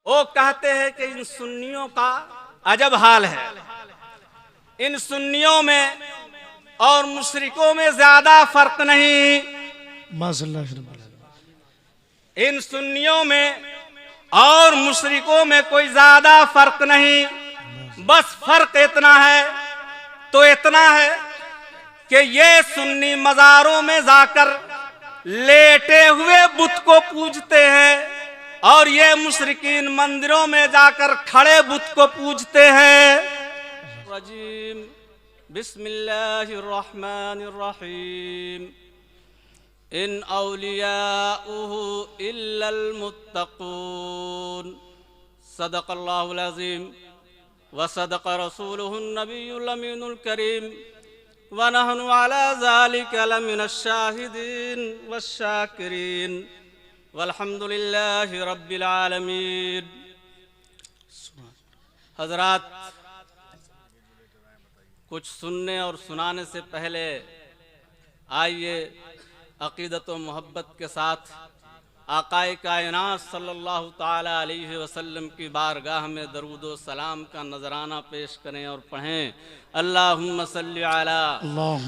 वो कहते हैं कि इन सुन्नियों का अजब हाल है। इन सुन्नियों में और मुशरिकों में ज्यादा फर्क नहीं। इन सुन्नियों में और मुशरिकों में कोई ज्यादा फर्क नहीं। बस फर्क इतना है तो इतना है कि ये सुन्नी मज़ारों में जाकर लेटे हुए बुत को पूजते हैं और ये मुशरिकीन मंदिरों में जाकर खड़े बुत को पूजते हैं। रजीम बिस्मिल्लाहिर्रहमानिर्रहीम इन औलियाउहु इल्लल मुत्तकून सदक़ल्लाहुल अज़ीम व सदक़ रसूलुहुन नबियुल अमीनुल करीम व नहनु अला ज़ालिका लमिनश शाहिदीन वश्शाकिरीन वल्हम्दुलिल्लाहि रब्बिल आलमीन। हज़रात, कुछ सुनने और सुनाने से पहले आइए अक़ीदत व मोहब्बत के साथ आक़ाए कायनात सल्लल्लाहु ताला अलैहि वसल्लम की बारगाह में दरूद व सलाम का नजराना पेश करें और पढ़ें। अल्लाहुम्मा सल्लि अला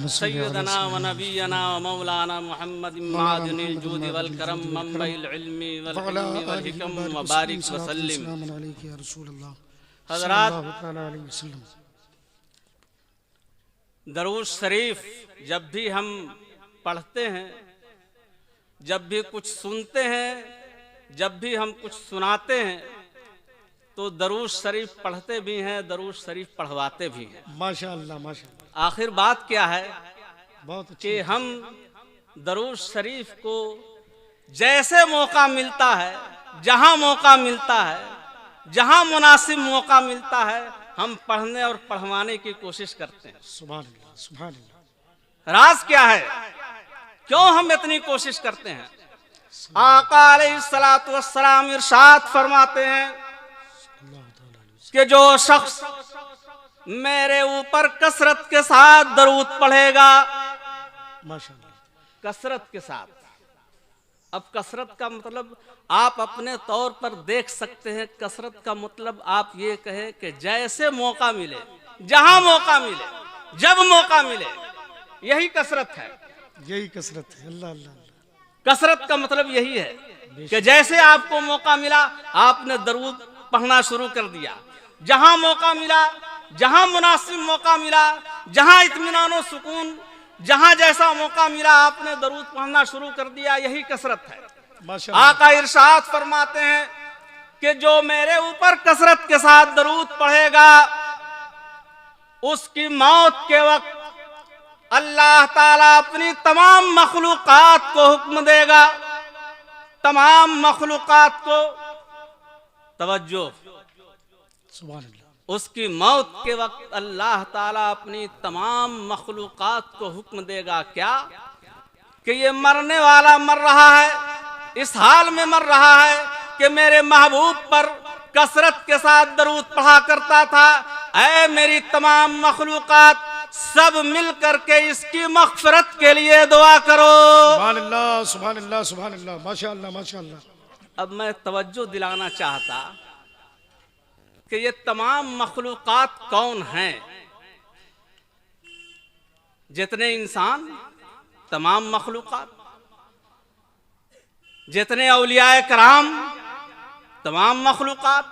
सय्यदना व नबियना व मौलाना मुहम्मद मादिनिल जूद वल करम मंबइल इल्मी वल हिल्मी वल हिकम व बारिक व सल्लिम। हज़रात, दरूद शरीफ जब भी हम पढ़ते हैं, जब भी कुछ सुनते हैं, जब भी हम कुछ सुनाते हैं तो दरूद शरीफ पढ़ते भी हैं, दरूद शरीफ पढ़वाते भी हैं। माशाअल्लाह माशाअल्लाह। आखिर बात क्या है बहुत कि हम दरूद शरीफ को जैसे मौका मिलता है, जहां मौका मिलता है, जहां मुनासिब मौका मिलता है, हम पढ़ने और पढ़वाने की कोशिश करते हैं। सुभान अल्लाह सुभान अल्लाह। राज क्या है, क्यों हम इतनी कोशिश करते हैं? आका अलैहिस्सलातु वस्सलाम इरशाद फरमाते हैं कि जो शख्स मेरे ऊपर कसरत के साथ दरूद पढ़ेगा, माशाअल्लाह, कसरत के साथ। अब कसरत का मतलब आप अपने तौर पर देख सकते हैं। कसरत का मतलब आप ये कहें कि जैसे मौका मिले, जहां मौका मिले, जब मौका मिले, यही कसरत है। यही कसरत है। अल्लाह अल्लाह। कसरत का मतलब यही है कि जैसे आपको मौका मिला आपने दरूद पढ़ना शुरू कर दिया। जहां मौका मिला, जहां मुनासिब मौका मिला, जहां इत्मीनान और सुकून, जहां जैसा मौका मिला आपने दरूद पढ़ना शुरू कर दिया। यही कसरत है। माशाअल्लाह। आका इरशाद फरमाते हैं कि जो मेरे ऊपर कसरत के साथ दरूद पढ़ेगा उसकी मौत के वक्त अल्लाह ताला अपनी तमाम मखलूकात को हुक्म देगा। तमाम मखलूकात को, तवज्जो, सुभान अल्लाह। उसकी मौत के वक्त अल्लाह ताला अपनी तमाम मखलूकात को हुक्म देगा क्या? कि ये मरने वाला मर रहा है, इस हाल में मर रहा है कि मेरे महबूब पर कसरत के साथ दरूद पढ़ा करता था। ऐ मेरी तमाम मखलूकात, सब मिल करके इसकी मग़फ़िरत के लिए दुआ करो। सुभान अल्लाह सुभान अल्लाह सुभान अल्लाह। माशाअल्लाह माशाअल्लाह। अब मैं तवज्जो दिलाना चाहता कि ये तमाम मखलूकात कौन हैं? जितने इंसान, तमाम मखलूकात, जितने औलियाए कराम, तमाम मखलूकात,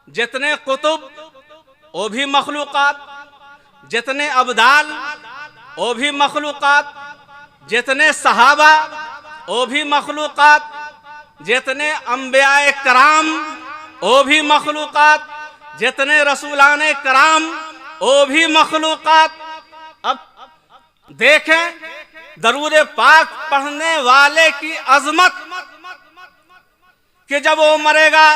जितने कुतुब, वो भी मखलूकात, जितने अब्दाल, वो भी मखलूकात, जितने सहाबा, वो भी मखलूकात, जितने अंबियाए कराम, वो भी मखलूकात, जितने रसूलाने कराम, वो भी मखलूकात। अब देखें दरूद पाक पढ़ने वाले की अजमत कि जब वो मरेगा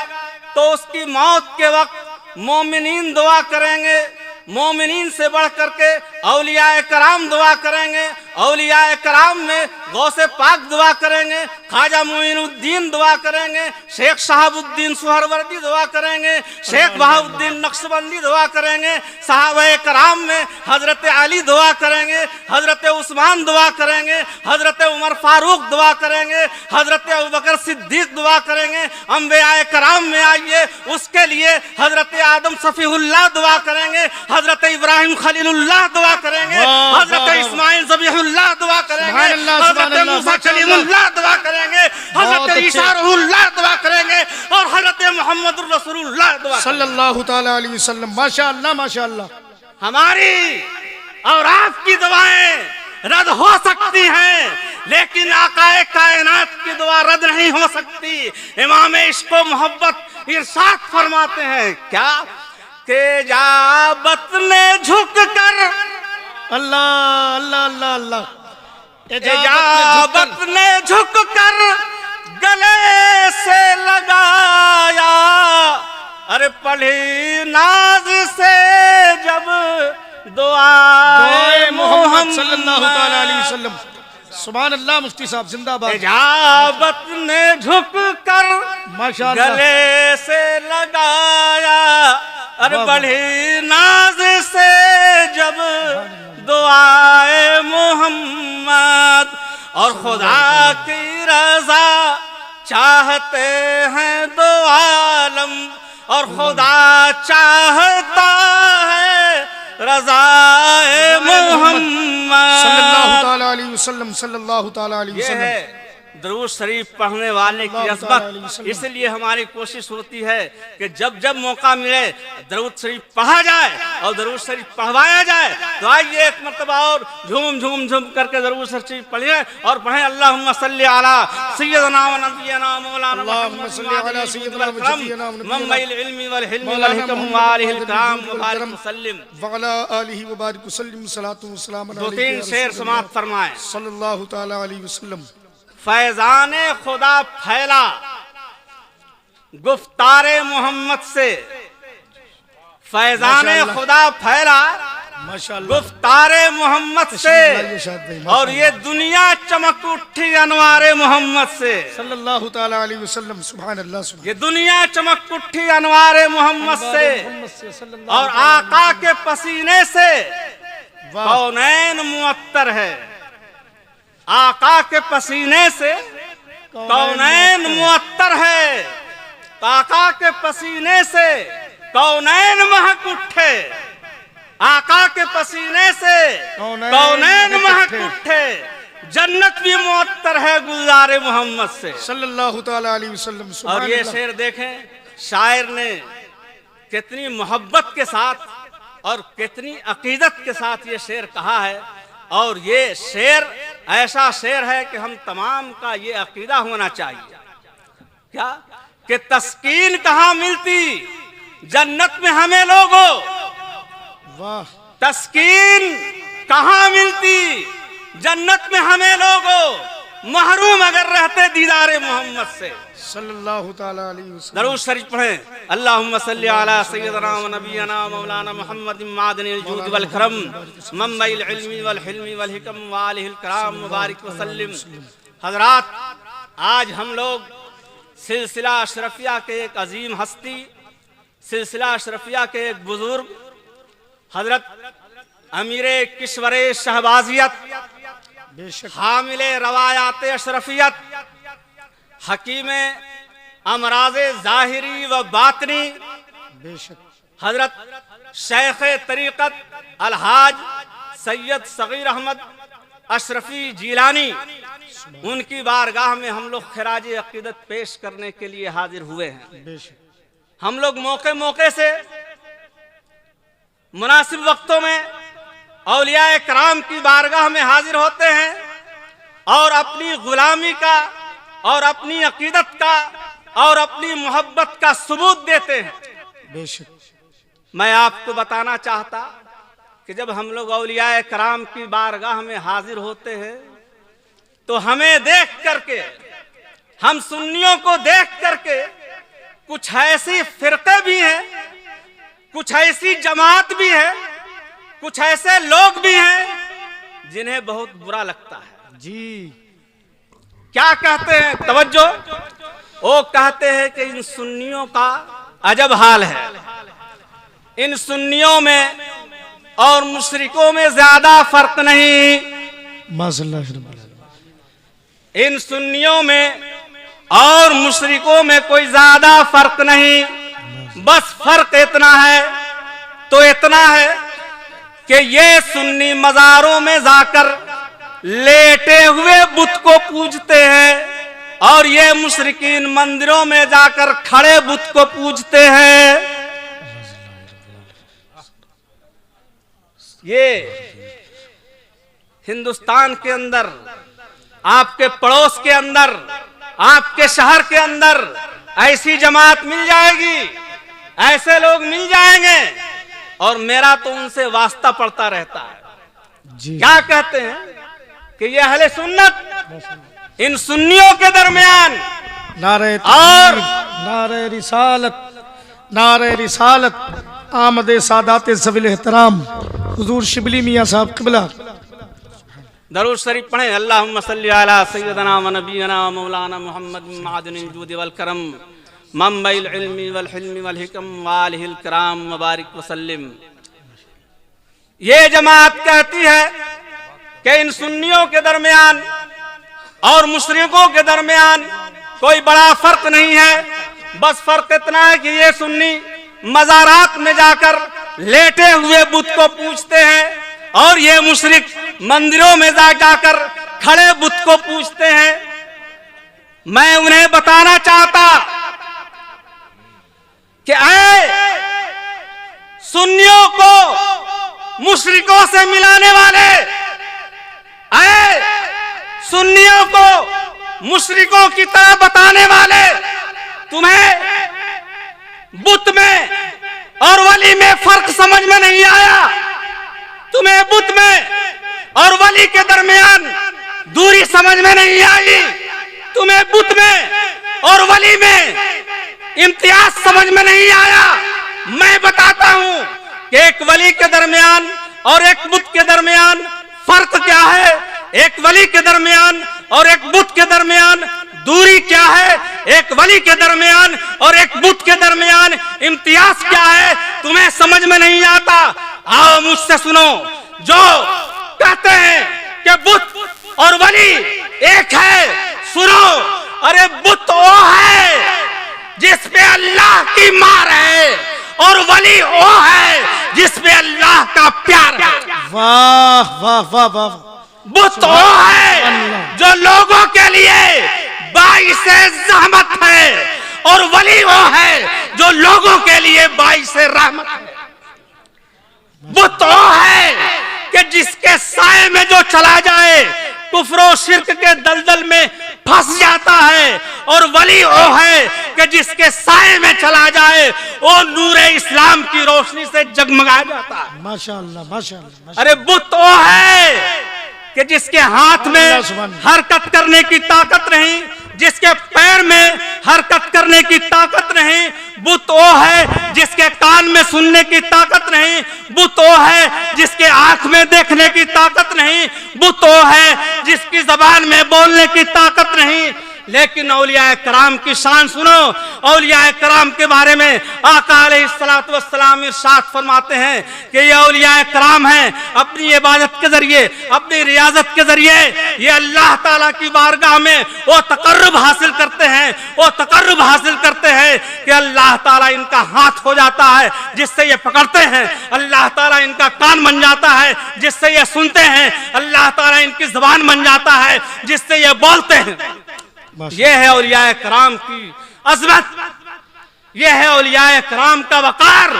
तो उसकी मौत के वक्त मोमिनीन दुआ करेंगे, मोमिनीन से बढ़ करके औलियाए कराम दुआ करेंगे। औलियाए कराम में गौसे पाक दुआ करेंगे, ख्वाजा मोइनुद्दीन दुआ करेंगे, शेख शहाबुद्दीन सुहरवर्दी दुआ करेंगे, शेख बहाउद्दीन नक्शबंदी दुआ करेंगे। सहाबाए कराम में हजरत अली दुआ करेंगे, हजरत उस्मान दुआ करेंगे, हजरत उमर फारूक दुआ करेंगे, हजरत अबू बकर सिद्दीक दुआ करेंगे। अंबियाए कराम में आइए, उसके लिए हजरत आदम सफीहुल्लाह दुआ करेंगे, हजरत इब्राहिम खलीलुल्लाह दुआ करेंगे, हजरत इस्माइल ज़बीहुल्लाह दुआ करेंगे, हजरत मूसा कलीमुल्लाह दुआ करेंगे, हजरत ईसा रूहुल्लाह दुआ करेंगे और हजरत मोहम्मद रसूलुल्लाह दुआ सल्लल्लाहु ताला अलैहि वसल्लम। माशाअल्लाह माशाअल्लाह। हमारी और आपकी दुआएं रद्द हो सकती हैं, लेकिन आकाए कायनात की दुआ रद्द नहीं हो सकती। इमाम इश्क व मोहब्बत इरशाद फरमाते हैं क्या के जाबत ने झुक कर अल्लाह अल्लाह अल्लाह अल्लाह। इजाबत ने झुक कर गले से लगाया, अरे पढ़ी नाज से जब दुआए मोहम्मद सल्लल्लाहु ताला अलैहि वसल्लम। सुभान अल्लाह। मुफ्ती साहब जिंदाबाद। इजाबत ने झुक कर माशाअल्लाह गले से लगाया, अरे बड़ी नाज से जब दुआए मोहम्मद, और खुदा की रजा चाहते हैं दो आलम, और खुदा चाहता है रज़ाए मोहम्मद सल्लल्लाहु ताला अलैहि वसल्लम सल्लल्लाहु ताला अलैहि ये वसल्लम। है दरूद शरीफ पढ़ने वाले की अज़मत। इसलिए हमारी कोशिश होती है कि जब जब मौका मिले दरूद शरीफ पढ़ा जाए और दरूद शरीफ पढ़वाया जाए। तो आइए एक मरतबा और झूम झूम झूम करके दरूद शरीफ पढ़िए और पढ़ें अल्लाहुम्मा सल्ली अला सय्यदना व नबियना मौलाना अल्लाहुम्मा सल्ली अला सय्यदना व नबियना मुम्मइल इल्मी वल हिल्मी वल हिकम व आलिहिल किराम व बारिक वसल्लिम व अला आलिहि व बारिक वसल्लिम। सलातु व सलाम दो तीन शेर समाप्त फरमाएं। सल्लल्लाहु ताला अलैहि वसल्लम। फैजाने खुदा फैला गुफ्तारे मोहम्मद से, फैजाने खुदा फैला माशाअल्लाह गुफ्तारे मोहम्मद से, और ये दुनिया चमक उठी अनवारे मोहम्मद से सल्लल्लाहु ताला अलैहि वसल्लम। सुभान अल्लाह सुभान। ये दुनिया चमक उठी अनवारे मोहम्मद से, और आका के पसीने से कौनैन मुअत्तर है। आका के पसीने से कौनैन मुअत्तर है, आका के पसीने से कौनैन महक उठे, आका के पसीने से कौनैन महक उठे। जन्नत भी मुअत्तर है गुलजारे मोहम्मद से सल्लल्लाहु ताला अलैहि वसल्लम। और ये शेर देखें, शायर ने कितनी मोहब्बत के साथ और कितनी अकीदत के साथ ये शेर कहा है। और ये शेर ऐसा शेर है कि हम तमाम का ये अकीदा होना चाहिए क्या कि तस्कीन कहाँ मिलती जन्नत में हमें लोगों, वाह। तस्कीन कहाँ मिलती जन्नत में हमें लोगों, महरूम अगर रहते दीदारे मोहम्मद से सल्लल्लाहु ताला अलैहि वसल्लम। दरूद शरीफ पढ़ें। अल्लाहुम्मा सल्ली अला सय्यदना व नबियना मौलाना मुहम्मद मादनिल जूद वल करम मम्मइल इल्मी वल हिल्मी वल हिकम व आलिहिल किराम मुबारक वसल्लिम। हजरात, आज हम लोग सिलसिला अशरफिया के एक अजीम हस्ती, सिलसिला अशरफिया के एक बुजुर्ग हजरत अमीरे किश्वरे शहबाजियत हामिले रवायात अशरफियत हकीम अमराज़े ज़ाहिरी व बातनी हजरत शेख तरीक़त अलहाज सैयद सगीर अहमद अशरफी जीलानी, उनकी बारगाह में हम लोग खिराज अक़ीदत पेश करने के लिए हाजिर हुए हैं। हम लोग मौके मौके से मुनासिब वक्तों में औलियाए कराम की बारगाह में हाजिर होते हैं और अपनी गुलामी का और अपनी अकीदत का और अपनी मोहब्बत का सबूत देते हैं। बेशक मैं आपको बताना चाहता कि जब हम लोग औलियाए कराम की बारगाह में हाजिर होते हैं तो हमें देख करके, हम सुन्नियों को देख करके कुछ ऐसी फिरके भी हैं, कुछ ऐसी जमात भी है कुछ ऐसे लोग भी हैं जिन्हें बहुत बुरा लगता है। जी क्या कहते हैं, तवज्जो, वो कहते हैं कि इन सुन्नियों का अजब हाल है, इन सुन्नियों में और मुशरिकों में ज्यादा फर्क नहीं। माशाअल्लाह। इन सुन्नियों में और मुशरिकों में कोई ज्यादा फर्क नहीं, बस फर्क इतना है तो इतना है कि ये सुन्नी मज़ारों में जाकर लेटे हुए बुत को पूजते हैं और ये मुशरिकीन मंदिरों में जाकर खड़े बुत को पूजते हैं। ये हिंदुस्तान के अंदर, आपके पड़ोस के अंदर, आपके शहर के अंदर ऐसी जमात मिल जाएगी, ऐसे लोग मिल जाएंगे और मेरा तो उनसे वास्ता पड़ता रहता है। जी क्या कहते हैं कि ये अहले सुन्नत इन सुन्नियों के दरमियान नारे और नारे रिसालत, नारे रिसालत, आमदे सादात सविल एहतराम हुजूर शिबली मियां साहब क़िबला। दरूद शरीफ पढ़ें। अल्लाहुम्मा सल्ली अला सय्यदना व नबीना व मौलाना मुहम्मद मादनिल जूद वल करम मंबइल इल्मी वल हिल्मी वल हिकम वालिहिल किराम मुबारक वसल्लिम। ये जमात कहती है कि इन सुन्नियों के दरमियान और मुशरिकों के दरमियान कोई बड़ा फर्क नहीं है, बस फर्क इतना है कि ये सुन्नी मज़ारात में जाकर लेटे हुए बुत को पूजते हैं और ये मुशरिक मंदिरों में जाकर खड़े बुत को पूजते हैं। मैं उन्हें बताना चाहता कि ऐ सुन्नियों को मुशरिकों से मिलाने वाले, ऐ सुन्नियों को मुशरिकों की तरह बताने वाले, तुम्हें बुत में और वली में फर्क समझ में नहीं आया, तुम्हें बुत में और वली के दरमियान दूरी समझ में नहीं आई, तुम्हें बुत में और वली में इम्तियाज समझ में नहीं आया। मैं बताता हूं कि एक वली के दरमियान और एक बुत के दरमियान फर्क क्या है, एक वली के दरमियान और एक बुत के दरमियान दूरी क्या है, एक वली के दरमियान और एक बुत के दरमियान इम्तियाज क्या है, तुम्हें समझ में नहीं आता। आओ मुझसे सुनो, जो कहते हैं कि बुत और वली एक है, सुनो, अरे बुत वो है जिस पे अल्लाह की मार है और वली वो है जिस पे अल्लाह का प्यार है। वाह वाह वाह वाह। बुत वो है जो लोगों के लिए बाइसे ज़हमत है और वली वो है जो लोगों के लिए बाइसे रहमत है। बुत वो है कि जिसके साए में जो चला जाए कुफ्र और शिर्क के दलदल में फंस जाता है, और वली वो है कि जिसके साए में चला जाए वो नूर इस्लाम की रोशनी से जगमगा जाता है। माशाअल्लाह माशाअल्लाह। अरे बुत वो है कि जिसके हाथ में हरकत करने की ताकत नहीं, जिसके पैर में हरकत करने की ताकत नहीं, बुत वो है जिसके कान में सुनने की ताकत नहीं, बुत वो है जिसके आंख में देखने की ताकत नहीं, बुत वो है जिसकी जबान में बोलने की ताकत नहीं। लेकिन औलिया कराम की शान सुनो। औलिया कराम के बारे में आका अलैहिस्सलातु वस्सलाम इरशाद फरमाते हैं कि ये औलिया कराम हैं, अपनी इबादत के जरिए, अपनी रियाजत के जरिए ये अल्लाह ताला की बारगाह में वो तकर्रुब हासिल करते हैं, वो तकर्रुब हासिल करते हैं कि अल्लाह ताला इनका हाथ हो जाता है जिससे ये पकड़ते हैं, अल्लाह ताला इनका कान बन जाता है जिससे ये सुनते हैं, अल्लाह ताला इनकी जुबान बन जाता है जिससे ये बोलते हैं। ये है औलिया कराम की अज़मत, ये है औलिया कराम का वकार,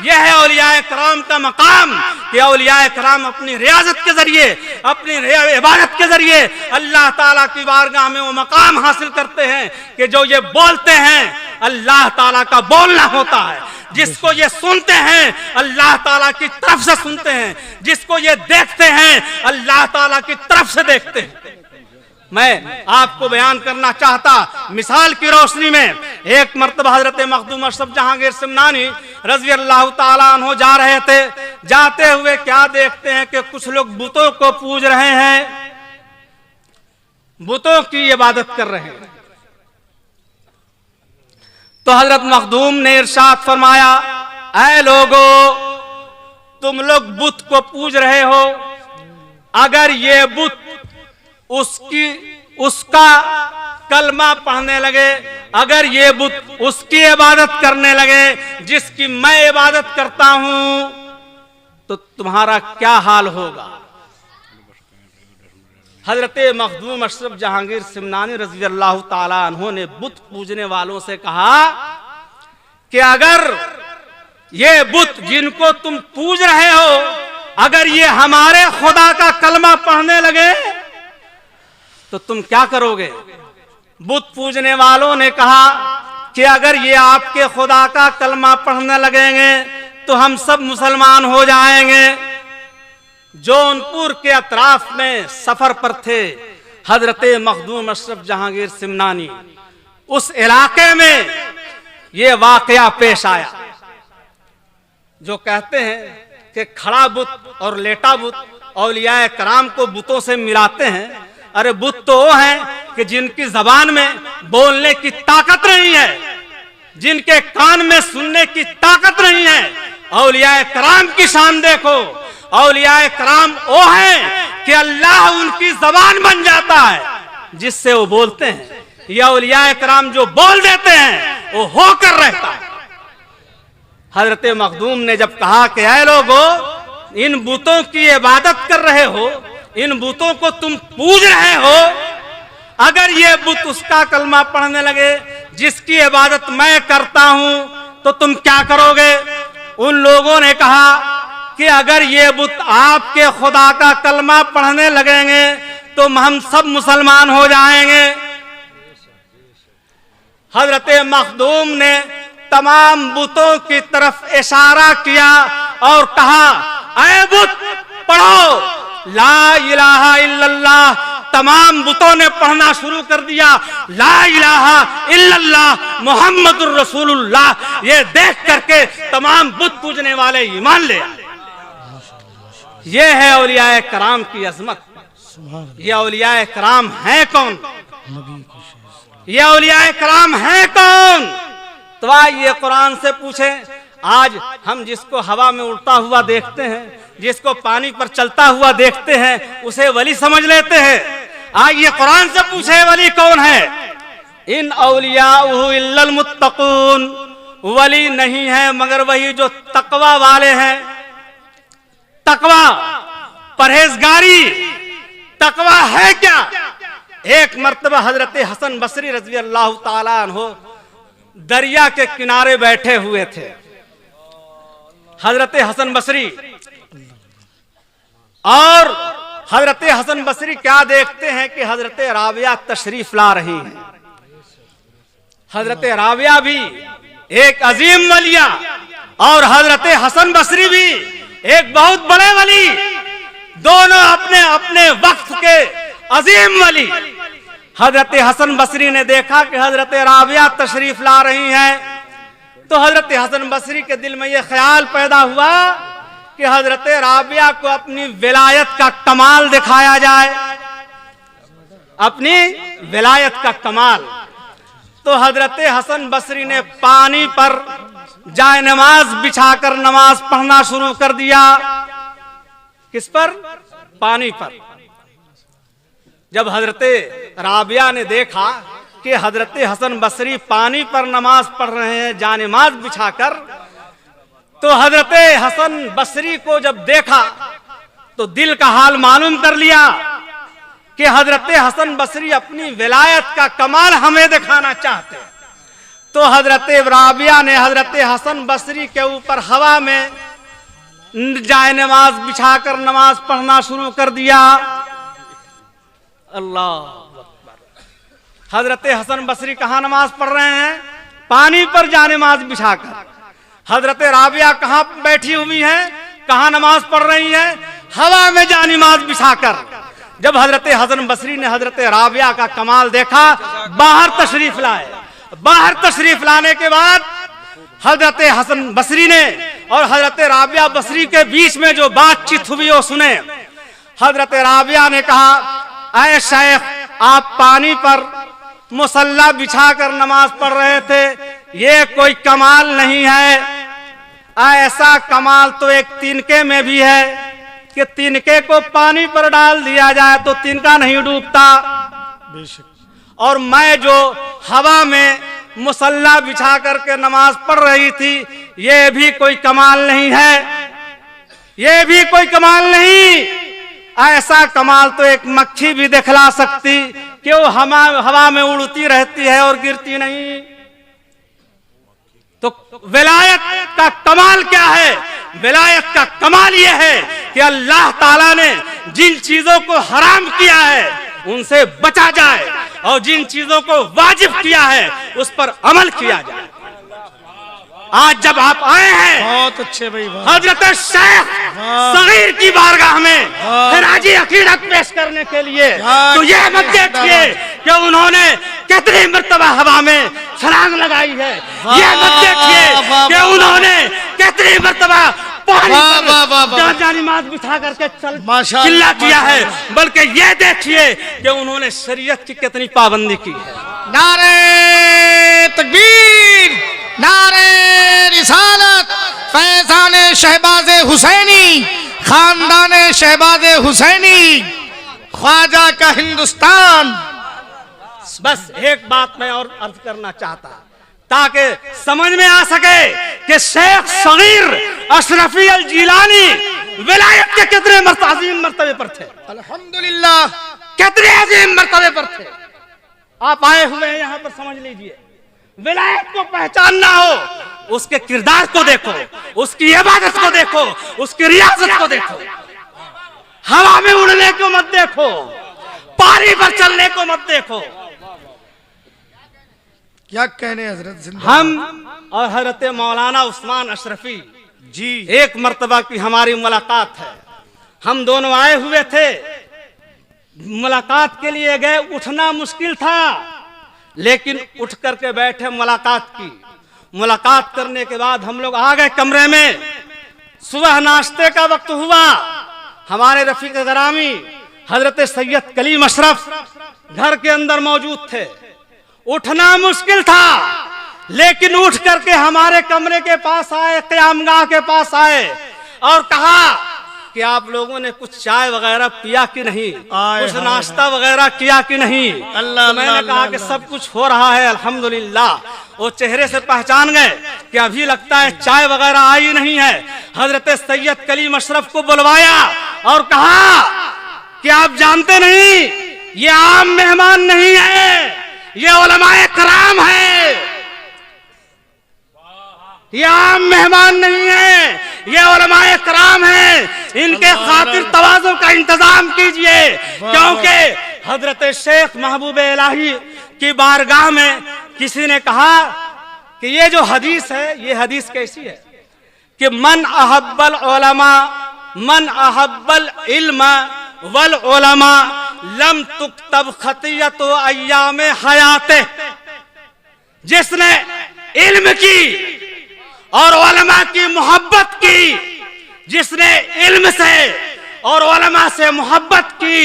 ये है औलिया कराम का मकाम कि औलिया कराम अपनी रियाजत के जरिए, अपनी इबादत के जरिए अल्लाह ताला की बारगाह में वो मकाम हासिल करते हैं कि जो ये बोलते हैं अल्लाह ताला का बोलना होता है, जिसको ये सुनते हैं अल्लाह ताला की तरफ से सुनते हैं, जिसको ये देखते हैं अल्लाह ताला की तरफ से देखते हैं। मैं आपको बयान करना चाहता, मिसाल की रोशनी में, एक मर्तबा हजरत मखदूम अशरफ जहांगीर सिमनानी रज़ी अल्लाह ताला अन्हु जा रहे थे, जाते हुए क्या देखते हैं कि कुछ लोग बुतों को पूज रहे हैं, बुतों की इबादत कर रहे हैं। तो हजरत मखदूम ने इरशाद फरमाया, ऐ लोगो, तुम लोग बुत को पूज रहे हो, अगर ये बुत उसका कलमा पढ़ने लगे, अगर ये बुत उसकी इबादत करने लगे जिसकी मैं इबादत करता हूं, तो तुम्हारा क्या हाल होगा। हजरत मखदूम अशरफ जहांगीर सिमनानी रज़ी अल्लाह ताला अन्हु ने बुत पूजने वालों से कहा कि अगर ये बुत जिनको तुम पूज रहे हो, अगर ये हमारे खुदा का कलमा पढ़ने लगे तो तुम क्या करोगे। बुत पूजने वालों ने कहा कि अगर ये आपके खुदा का कलमा पढ़ने लगेंगे तो हम सब मुसलमान हो जाएंगे। जौनपुर के अतराफ में सफर पर थे हजरत मखदूम अशरफ जहांगीर सिमनानी, उस इलाके में ये वाकया पेश आया। जो कहते हैं कि खड़ा बुत और लेटा बुत औलिया कराम को बुतों से मिलाते हैं। अरे बुत तो वो हैं कि जिनकी जबान में बोलने की ताकत नहीं है, जिनके कान में सुनने की ताकत नहीं है। औलिया कराम की शान देखो, औलिया कराम वो हैं कि अल्लाह उनकी जबान बन जाता है जिससे वो बोलते हैं। ये औलिया कराम जो बोल देते हैं वो होकर रहता है। हजरत मखदूम ने जब कहा कि ऐ लोगो, इन बुतों की इबादत कर रहे हो, इन बुतों को तुम पूज रहे हो, अगर ये बुत उसका कलमा पढ़ने लगे जिसकी इबादत मैं करता हूं तो तुम क्या करोगे। उन लोगों ने कहा कि अगर ये बुत आपके खुदा का कलमा पढ़ने लगेंगे तो हम सब मुसलमान हो जाएंगे। हजरत मखदूम ने तमाम बुतों की तरफ इशारा किया और कहा, ऐ बुत पढ़ो ला इलाहा इल्लल्लाह। तमाम बुतों ने पढ़ना शुरू कर दिया, ला इलाहा इल्लल्लाह मुहम्मदुर रसूलुल्लाह। ये देख करके तमाम बुत पूजने वाले ईमान ले आए। ये है औलिया कराम की अजमत। ये औलिया कराम है कौन, ये औलिया कराम है कौन। तो आइए कुरान से पूछें। आज हम जिसको हवा में उड़ता हुआ देखते हैं, जिसको पानी पर चलता हुआ देखते हैं, उसे वली समझ लेते हैं। आइए कुरान से पूछे वली कौन है। इन औलियाउहु इल्लल मुत्तकून, वली नहीं है मगर वही जो तकवा वाले हैं। तकवा, परहेजगारी, तकवा है क्या। एक मर्तबा हजरत हसन बसरी रज़ी अल्लाह ताला अन्हु दरिया के किनारे बैठे हुए थे। हजरत हसन बसरी और हजरत हसन बसरी क्या देखते हैं कि हजरत राबिया तशरीफ ला रही हैं। हजरत राबिया भी एक अजीम वलिया और हजरत हसन बसरी भी एक बहुत बड़े वली, दोनों अपने अपने वक्त के अजीम वली। हजरत हसन बसरी ने देखा कि हजरत राबिया तशरीफ ला रही हैं, तो हजरत हसन बसरी के दिल में यह ख्याल पैदा हुआ कि हजरत राबिया को अपनी विलायत का कमाल दिखाया जाए, अपनी विलायत का कमाल। तो हजरत हसन बसरी ने पानी पर जाए नमाज बिछाकर नमाज पढ़ना शुरू कर दिया। किस पर, पानी पर। जब हजरत राबिया ने देखा कि हजरत हसन बसरी पानी पर नमाज पढ़ रहे हैं जानेमाज बिछाकर, तो हजरत हसन बसरी को जब देखा तो दिल का हाल मालूम कर लिया कि हजरत हसन बसरी अपनी विलायत का कमाल हमें दिखाना चाहते। तो हजरत राबिया ने हजरत हसन बसरी के ऊपर हवा में जाए नमाज बिछाकर नमाज पढ़ना शुरू कर दिया। अल्लाह, हजरत हसन बसरी कहाँ नमाज पढ़ रहे हैं, पानी पर जाए नमाज बिछाकर। हजरत राबिया कहाँ बैठी हुई हैं, कहाँ नमाज पढ़ रही हैं, हवा में जाए नमाज बिछाकर। जब हजरत हसन बसरी ने हजरत राबिया का कमाल देखा, बाहर तशरीफ लाए। बाहर तशरीफ लाने के बाद हजरत हसन बसरी ने और हजरत राबिया बसरी के बीच में जो बातचीत हुई वो सुने। हजरत राबिया ने कहा, ऐ शेख, आप पानी पर मुसल्ला बिछाकर नमाज पढ़ रहे थे, ये कोई कमाल नहीं है। ऐसा कमाल तो एक तिनके में भी है कि तिनके को पानी पर डाल दिया जाए तो तिनका नहीं डूबता। और मैं जो हवा में मुसल्ला बिछा करके नमाज पढ़ रही थी, ये भी कोई कमाल नहीं है, ये भी कोई कमाल नहीं। ऐसा कमाल तो एक मक्खी भी दिखला सकती कि वो हवा में उड़ती रहती है और गिरती नहीं। तो विलायत का कमाल क्या है? विलायत का कमाल यह है कि अल्लाह ताला ने जिन चीजों को हराम किया है उनसे बचा जाए और जिन चीजों को वाजिब किया है उस पर अमल किया जाए। आज जब आप आए हैं बहुत अच्छे भाई, हजरत शेख सगीर की बारगाह में खराजी अकीदत पेश करने के लिए, तो यह मत देखिए कि उन्होंने कितनी मर्तबा हवा में छलांग लगाई है, यह मत देखिए कि उन्होंने कितनी मर्तबा नमाज बिछा करके चिल्ला किया है, बल्कि यह देखिए कि उन्होंने शरीयत की कितनी पाबंदी की है। नारे तकबीर, नारे रिसालत, फैज़ान शहबाज हुसैनी, खानदान शहबाज हुसैनी, ख्वाजा का हिंदुस्तान। बस एक बात मैं और अर्ज करना चाहता ताकि समझ में आ सके कि शेख सगीर अशरफी अल जिलानी विलायत के कितने अजीम मर्तबे पर थे। अल्हम्दुलिल्लाह, कितने अजीम मर्तबे पर थे। आप आए हुए हैं यहाँ पर, समझ लीजिए, विलायत को पहचानना हो, उसके किरदार को देखो, उसकी इबादत को देखो, उसकी रियाजत को देखो। हवा में उड़ने को मत देखो, पानी पर चलने को मत देखो। क्या कहने हजरत। हम और हजरत मौलाना उस्मान अशरफी जी एक मर्तबा की हमारी मुलाकात है। हम दोनों आए हुए थे, मुलाकात के लिए गए, उठना मुश्किल था लेकिन उठ करके बैठे, मुलाकात की। मुलाकात करने के बाद हम लोग आ गए कमरे में। सुबह नाश्ते का वक्त हुआ। हमारे रफीक गरामी हजरत सैयद कलीम अशरफ घर के अंदर मौजूद थे। उठना मुश्किल था लेकिन उठ करके हमारे कमरे के पास आए, क़यामगाह के पास आए और कहा कि आप लोगों ने कुछ चाय वगैरह पिया कि नहीं, कुछ नाश्ता वगैरह किया कि नहीं। अल्लाह, तो मैंने कहा कि सब कुछ हो रहा है अल्हम्दुलिल्लाह। वो चेहरे से पहचान गए कि अभी लगता है चाय वगैरह आई नहीं है। हजरत सैयद कलीम अशरफ को बुलवाया और कहा कि आप जानते नहीं, ये आम मेहमान नहीं है, ये उलमाए कराम है, ये आम मेहमान नहीं है, ये उलमाए कराम है। इनके खातिर तवाज़ु का इंतजाम कीजिए, क्योंकि हजरत शेख महबूब इलाही की बारगाह में किसी ने कहा कि ये जो हदीस है, ये हदीस कैसी है कि मन अहब्बल उलमा, मन अहब्बल इल्म वल उलमा लम तुक्तब खतियत अय्याम हयाते। जिसने इल्म की और उलमा की मोहब्बत की, जिसने इल्म से और उलमा से मोहब्बत की,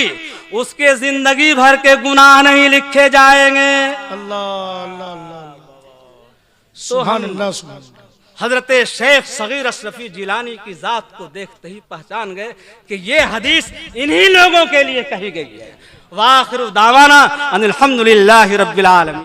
उसके जिंदगी भर के गुनाह नहीं लिखे जाएंगे। अल्लाह अल्लाह अल्लाह, सुभान अल्लाह, सुभान अल्लाह। हजरत शेख सगीर अशरफी जिलानी की जात को देखते ही पहचान गए कि ये हदीस इन्हीं लोगों के लिए कही गई है। वाखिर दावाना अनिल हम्दुलिल्लाहि रब्बिल आलमीन।